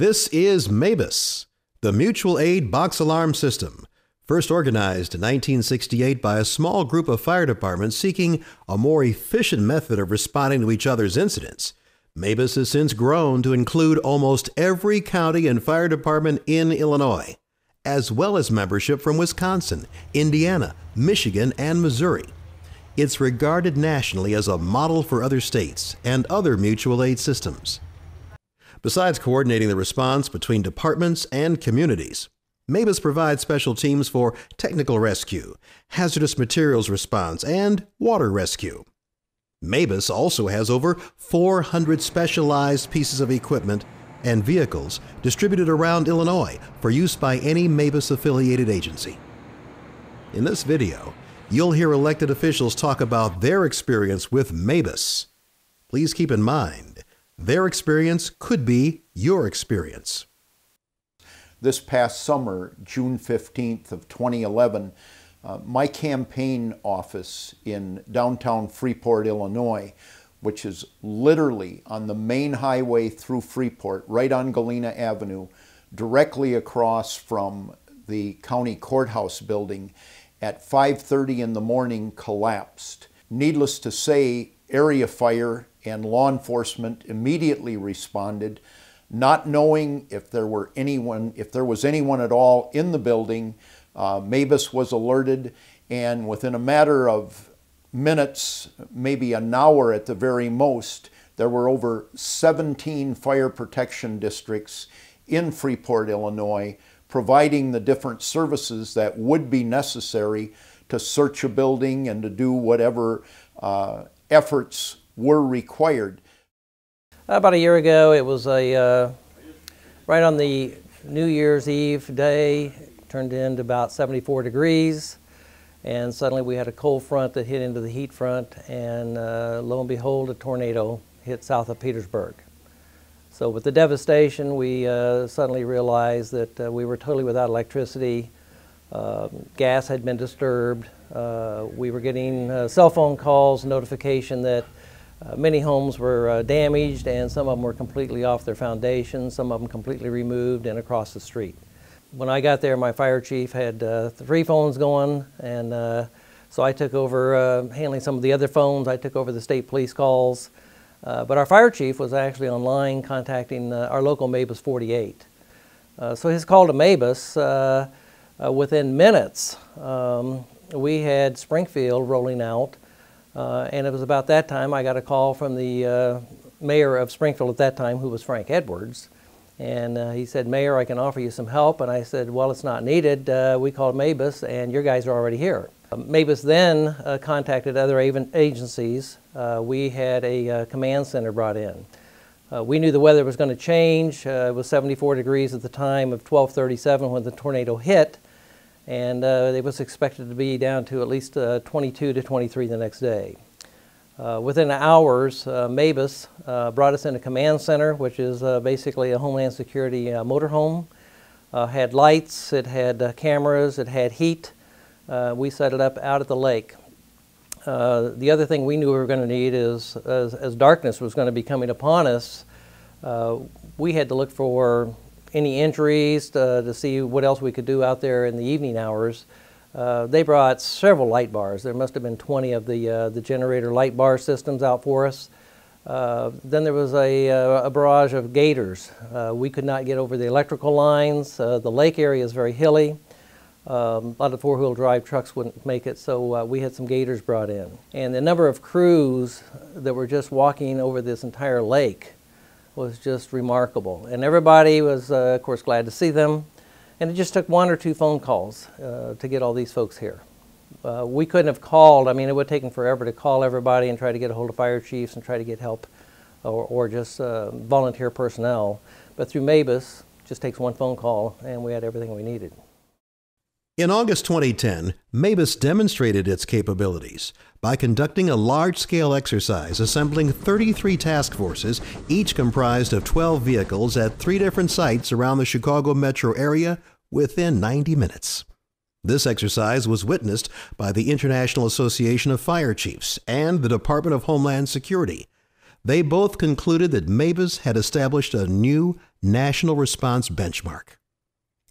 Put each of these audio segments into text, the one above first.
This is MABUS, the Mutual Aid Box Alarm System, first organized in 1968 by a small group of fire departments seeking a more efficient method of responding to each other's incidents. MABUS has since grown to include almost every county and fire department in Illinois, as well as membership from Wisconsin, Indiana, Michigan, and Missouri. It's regarded nationally as a model for other states and other mutual aid systems. Besides coordinating the response between departments and communities, MABUS provides special teams for technical rescue, hazardous materials response, and water rescue. MABUS also has over 400 specialized pieces of equipment and vehicles distributed around Illinois for use by any MABUS-affiliated agency. In this video, you'll hear elected officials talk about their experience with MABUS. Please keep in mind, their experience could be your experience. This past summer, June 15th of 2011, my campaign office in downtown Freeport, Illinois, which is literally on the main highway through Freeport, right on Galena Avenue, directly across from the county courthouse building, at 5:30 in the morning collapsed. Needless to say, area fire and law enforcement immediately responded, not knowing if there was anyone at all in the building. MABUS was alerted, and within a matter of minutes, maybe an hour at the very most, there were over 17 fire protection districts in Freeport, Illinois, providing the different services that would be necessary to search a building and to do whatever efforts were required. About a year ago, it was right on the New Year's Eve day, turned into about 74 degrees, and suddenly we had a cold front that hit into the heat front, and lo and behold, a tornado hit south of Petersburg. So with the devastation, we suddenly realized that we were totally without electricity. Gas had been disturbed. We were getting cell phone calls, notification that many homes were damaged, and some of them were completely off their foundation, some of them completely removed and across the street. When I got there, my fire chief had 3 phones going, and so I took over handling some of the other phones. I took over the state police calls, but our fire chief was actually online contacting our local MABUS 48. So his call to MABUS, within minutes, we had Springfield rolling out. And it was about that time I got a call from the mayor of Springfield at that time, who was Frank Edwards. And he said, "Mayor, I can offer you some help." And I said, "Well, it's not needed. We called MABUS, and your guys are already here." MABUS then contacted other agencies. We had a command center brought in. We knew the weather was going to change. It was 74 degrees at the time of 12:37 when the tornado hit. And it was expected to be down to at least 22 to 23 the next day. Within hours, MABUS brought us in a command center, which is basically a Homeland Security motorhome. Had lights, it had cameras, it had heat. We set it up out at the lake. The other thing we knew we were going to need is, as darkness was going to be coming upon us, we had to look for any injuries to see what else we could do out there in the evening hours. They brought several light bars. There must have been 20 of the generator light bar systems out for us. Then there was a barrage of gators. We could not get over the electrical lines. The lake area is very hilly. A lot of 4-wheel drive trucks wouldn't make it, so we had some gators brought in. And the number of crews that were just walking over this entire lake was just remarkable. And everybody was, of course, glad to see them. And it just took 1 or 2 phone calls to get all these folks here. We couldn't have called. I mean, it would have taken forever to call everybody and try to get a hold of fire chiefs and try to get help or just volunteer personnel. But through MABUS, it just takes 1 phone call, and we had everything we needed. In August 2010, MABUS demonstrated its capabilities by conducting a large-scale exercise assembling 33 task forces, each comprised of 12 vehicles at 3 different sites around the Chicago metro area within 90 minutes. This exercise was witnessed by the International Association of Fire Chiefs and the Department of Homeland Security. They both concluded that MABUS had established a new national response benchmark.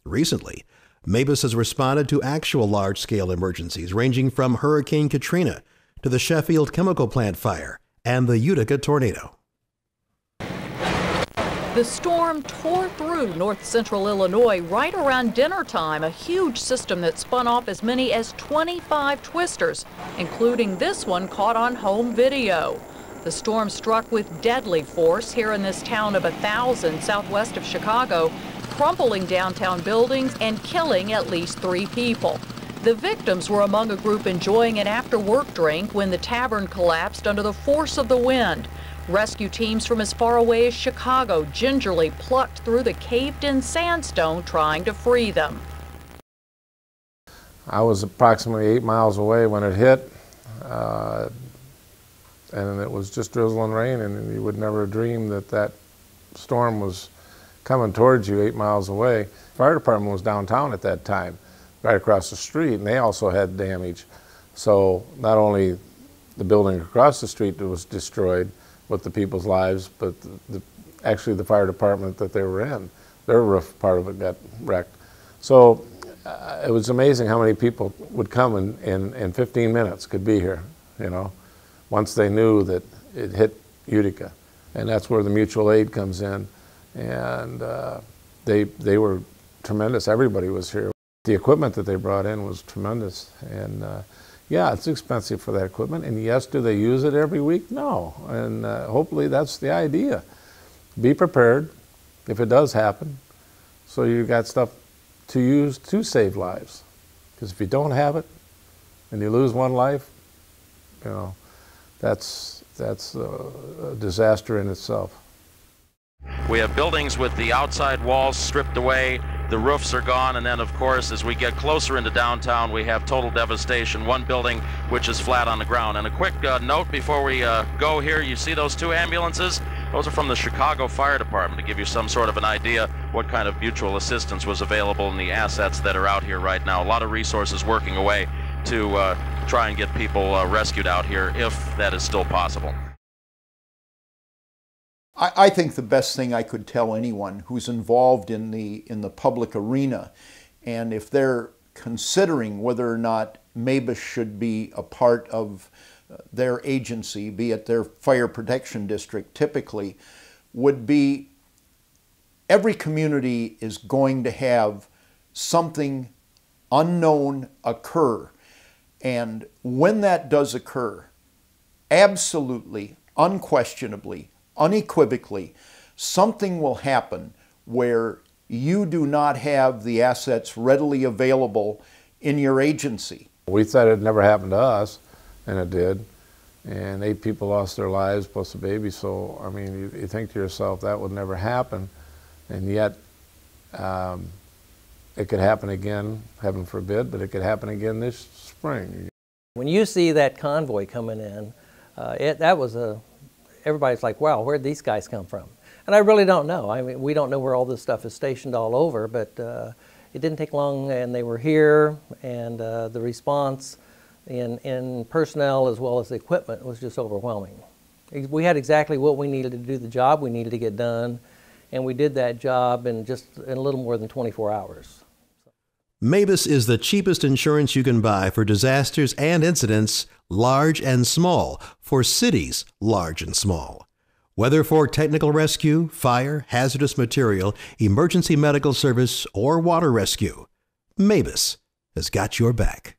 Recently, MABUS has responded to actual large-scale emergencies ranging from Hurricane Katrina to the Sheffield chemical plant fire and the Utica tornado. The storm tore through north-central Illinois right around dinner time, a huge system that spun off as many as 25 twisters, including this one caught on home video. The storm struck with deadly force here in this town of 1,000 southwest of Chicago, crumpling downtown buildings and killing at least 3 people. The victims were among a group enjoying an after-work drink when the tavern collapsed under the force of the wind. Rescue teams from as far away as Chicago gingerly plucked through the caved-in sandstone trying to free them. I was approximately 8 miles away when it hit, and it was just drizzling rain, and you would never dream that that storm was coming towards you 8 miles away. The fire department was downtown at that time, right across the street, and they also had damage. So not only the building across the street that was destroyed with the people's lives, but actually the fire department that they were in, their roof part of it got wrecked. So it was amazing how many people would come in 15 minutes could be here, you know, once they knew that it hit Utica. And that's where the mutual aid comes in. And they were tremendous. Everybody was here. The equipment that they brought in was tremendous. And yeah, it's expensive for that equipment. And yes, do they use it every week? No. And hopefully that's the idea. Be prepared if it does happen, so you got stuff to use to save lives. Because if you don't have it and you lose one life, you know, that's a disaster in itself. We have buildings with the outside walls stripped away, the roofs are gone, and then of course as we get closer into downtown we have total devastation. One building which is flat on the ground. And a quick note before we go here, you see those 2 ambulances? Those are from the Chicago Fire Department, to give you some sort of an idea what kind of mutual assistance was available in the assets that are out here right now. A lot of resources working away to try and get people rescued out here, if that is still possible. I think the best thing I could tell anyone who's involved in the public arena, and if they're considering whether or not MABUS should be a part of their agency, be it their fire protection district typically, would be every community is going to have something unknown occur. And when that does occur, absolutely, unquestionably, unequivocally, something will happen where you do not have the assets readily available in your agency. We thought it never happened to us, and it did. And 8 people lost their lives, plus a baby. So, I mean, you think to yourself, that would never happen. And yet, it could happen again, heaven forbid, but it could happen again this spring. When you see that convoy coming in, everybody's like, wow, where'd these guys come from? And I really don't know. I mean, we don't know where all this stuff is stationed all over, but it didn't take long, and they were here, and the response in personnel as well as the equipment was just overwhelming. We had exactly what we needed to do the job we needed to get done, and we did that job in a little more than 24 hours. MABUS is the cheapest insurance you can buy for disasters and incidents, large and small, for cities large and small. Whether for technical rescue, fire, hazardous material, emergency medical service, or water rescue, MABUS has got your back.